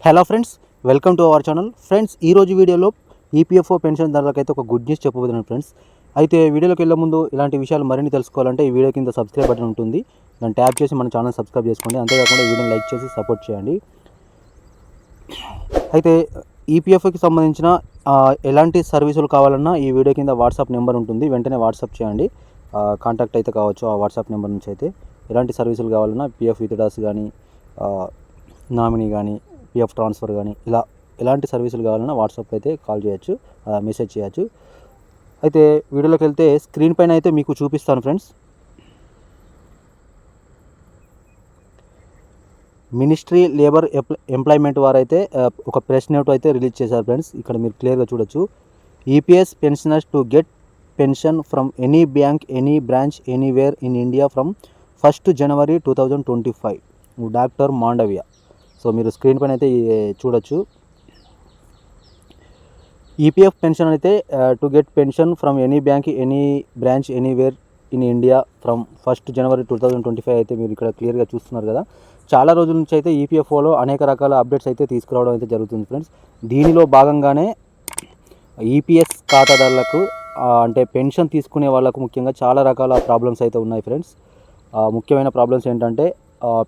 Hello friends, welcome to our channel. Friends, ఈరోజు వీడియోలో EPFO పెన్షన్దారులకైతే ఒక గుడ్ న్యూస్ చెప్పబోతున్నాను ఫ్రెండ్స్. అయితే వీడియోలోకి వెళ్ళే ముందు ఇలాంటి విషయాలు మరిన్ని తెలుసుకోవాలంటే ఈ వీడియో కింద సబ్స్క్రైబ్ బటన్ ఉంటుంది, దాన్ని ట్యాప్ చేసి మన ఛానల్ సబ్స్క్రైబ్ చేసుకోండి. అంతేకాకుండా వీడియోని లైక్ చేసి సపోర్ట్ చేయండి. అయితే ఈపీఎఫ్ఓకి సంబంధించిన ఎలాంటి సర్వీసులు కావాలన్నా ఈ వీడియో కింద వాట్సాప్ నెంబర్ ఉంటుంది, వెంటనే వాట్సాప్ చేయండి. కాంటాక్ట్ అయితే కావచ్చు ఆ వాట్సాప్ నెంబర్ నుంచి. అయితే ఎలాంటి సర్వీసులు కావాలన్నా పిఎఫ్ విత్డ్రాస్ కానీ, నామినీ కానీ, పిఎఫ్ ట్రాన్స్ఫర్ కానీ, ఇలా ఎలాంటి సర్వీసులు కావాలన్నా వాట్సాప్ అయితే కాల్ చేయొచ్చు, మెసేజ్ చేయొచ్చు. అయితే వీడియోలోకి వెళ్తే స్క్రీన్ పైన అయితే మీకు చూపిస్తాను ఫ్రెండ్స్. మినిస్ట్రీ లేబర్ ఎంప్లాయ్మెంట్ వారైతే ఒక ప్రెస్ నోట్ అయితే రిలీజ్ చేశారు ఫ్రెండ్స్. ఇక్కడ మీరు క్లియర్గా చూడొచ్చు. EPS pensioners to get pension from any bank, any branch, anywhere in India from 1st January 2025. Doctor Mandaviya. So మీరు స్క్రీన్ పైన అయితే చూడొచ్చు. ఈపీఎఫ్ పెన్షన్ అయితే to get pension from any bank, any branch, anywhere in India from 1st January 2025 అయితే మీరు ఇక్కడ క్లియర్గా చూస్తున్నారు కదా. చాలా రోజుల నుంచి అయితే ఈపీఎఫ్ఓలో అనేక రకాల అప్డేట్స్ అయితే తీసుకురావడం అయితే జరుగుతుంది ఫ్రెండ్స్. దీనిలో భాగంగానే ఈపీఎస్ ఖాతాదారులకు అంటే పెన్షన్ తీసుకునే వాళ్ళకు ముఖ్యంగా చాలా రకాల ప్రాబ్లమ్స్ అయితే ఉన్నాయి ఫ్రెండ్స్. ముఖ్యమైన ప్రాబ్లమ్స్ ఏంటంటే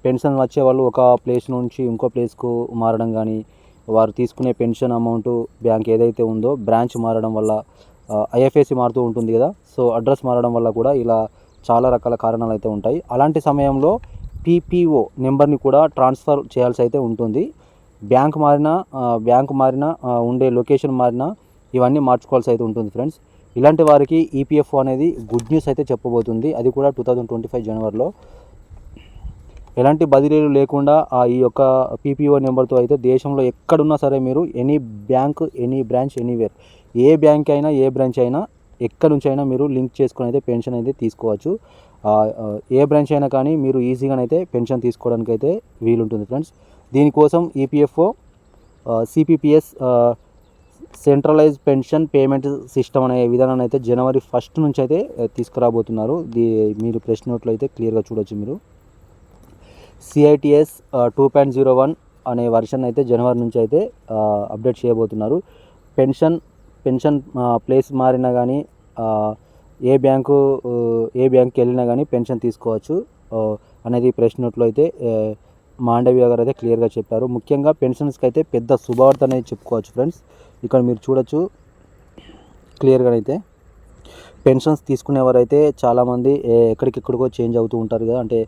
పెన్షన్ వచ్చే వాళ్ళు ఒక ప్లేస్ నుంచి ఇంకో ప్లేస్కు మారడం కానీ, వారు తీసుకునే పెన్షన్ అమౌంట్ బ్యాంక్ ఏదైతే ఉందో బ్రాంచ్ మారడం వల్ల, ఐఎఫ్ఎస్సి మారుతూ ఉంటుంది కదా, సో అడ్రస్ మారడం వల్ల కూడా ఇలా చాలా రకాల కారణాలు అయితే ఉంటాయి. అలాంటి సమయంలో పీపీఓ నెంబర్ని కూడా ట్రాన్స్ఫర్ చేయాల్సి అయితే ఉంటుంది. బ్యాంక్ మారినా ఉండే లొకేషన్ మారినా ఇవన్నీ మార్చుకోవాల్సి అయితే ఉంటుంది ఫ్రెండ్స్. ఇలాంటి వారికి ఈపీఎఫ్ఓ అనేది గుడ్ న్యూస్ అయితే చెప్పబోతుంది, అది కూడా 2025 జనవరిలో. ఎలాంటి బదిలీలు లేకుండా ఈ యొక్క పీపీఓ నెంబర్తో అయితే దేశంలో ఎక్కడున్నా సరే మీరు any bank, any branch, anywhere, ఏ బ్యాంక్ అయినా ఏ బ్రాంచ్ అయినా ఎక్కడి నుంచి అయినా మీరు లింక్ చేసుకొని అయితే పెన్షన్ అయితే తీసుకోవచ్చు. ఏ బ్రాంచ్ అయినా కానీ మీరు ఈజీగానైతే పెన్షన్ తీసుకోవడానికి అయితే వీలుంటుంది ఫ్రెండ్స్. దీనికోసం EPFO సిపిపిఎస్ centralise pension payment system అనే విధానాన్ని అయితే January 1st నుంచి అయితే తీసుకురాబోతున్నారు. మీరు ప్రెస్ నోట్లో అయితే క్లియర్గా చూడొచ్చు. మీరు CITS 2.01 అనే వర్షన్ అయితే జనవరి నుంచి అయితే అప్డేట్ చేయబోతున్నారు. పెన్షన్ ప్లేస్ మారినా కానీ, ఏ బ్యాంక్కి వెళ్ళినా కానీ పెన్షన్ తీసుకోవచ్చు అనేది ప్రెస్ నోట్లో అయితే మాండవ్య గారు అయితే క్లియర్గా చెప్పారు. ముఖ్యంగా పెన్షన్స్కి అయితే పెద్ద శుభవార్త అనేది చెప్పుకోవచ్చు ఫ్రెండ్స్. ఇక్కడ మీరు చూడొచ్చు క్లియర్గా అయితే. పెన్షన్స్ తీసుకునేవారైతే చాలామంది ఎక్కడికెక్కడికో చేంజ్ అవుతూ ఉంటారు కదా, అంటే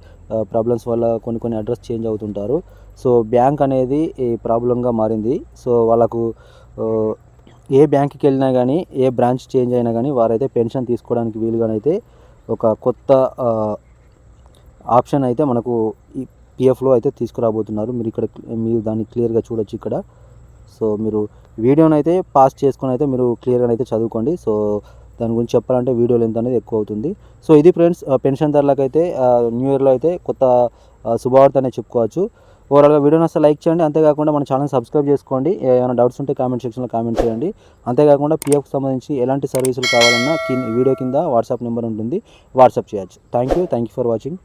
ప్రాబ్లమ్స్ వల్ల కొన్ని అడ్రస్ చేంజ్ అవుతుంటారు. సో బ్యాంక్ అనేది ప్రాబ్లంగా మారింది. సో వాళ్ళకు ఏ బ్యాంక్కి వెళ్ళినా కానీ, ఏ బ్రాంచ్ చేంజ్ అయినా కానీ వారైతే పెన్షన్ తీసుకోవడానికి వీలుగానైతే ఒక కొత్త ఆప్షన్ అయితే మనకు ఈ పిఎఫ్లో అయితే తీసుకురాబోతున్నారు. మీరు దాన్ని క్లియర్గా చూడొచ్చు ఇక్కడ. సో మీరు వీడియోని అయితే పాస్ చేసుకొని అయితే మీరు క్లియర్గా అయితే చదువుకోండి. సో దాని గురించి చెప్పాలంటే వీడియో లెంత్ అనేది ఎక్కువ అవుతుంది. సో ఇది ఫ్రెండ్స్, పెన్షన్దారులకు అయితే న్యూ ఇయర్లో అయితే కొత్త శుభవార్త అనేది చెప్పుకోవచ్చు. ఓవరాల్గా వీడియోని అసలు లైక్ చేయండి, అంతేకాకుండా మన ఛానల్ సబ్స్క్రైబ్ చేసుకోండి. ఏమైనా డౌట్స్ ఉంటే కామెంట్ సెక్షన్లో కామెంట్ చేయండి. అంతేకాకుండా పిఎఫ్కి సంబంధించి ఎలాంటి సర్వీసులు కావాలన్నా వీడియో కింద వాట్సాప్ నెంబర్ ఉంటుంది, వాట్సాప్ చేయొచ్చు. Thank you for watching.